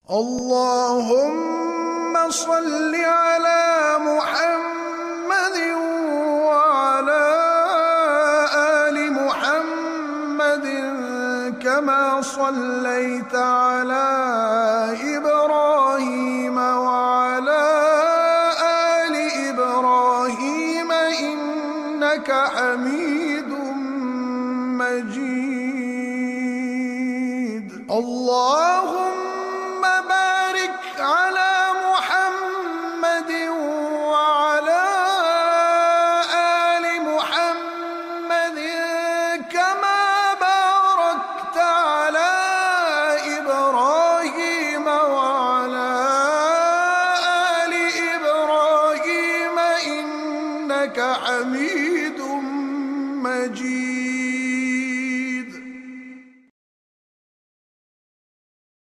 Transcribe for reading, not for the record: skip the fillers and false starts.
اللهم صل على محمد وعلى آل محمد كما صليت على إبراهيم وعلى آل إبراهيم إنك حميد مجيد. اللهم بارك على محمد وعلى آل محمد كما باركت على إبراهيم وعلى آل إبراهيم إنك حميد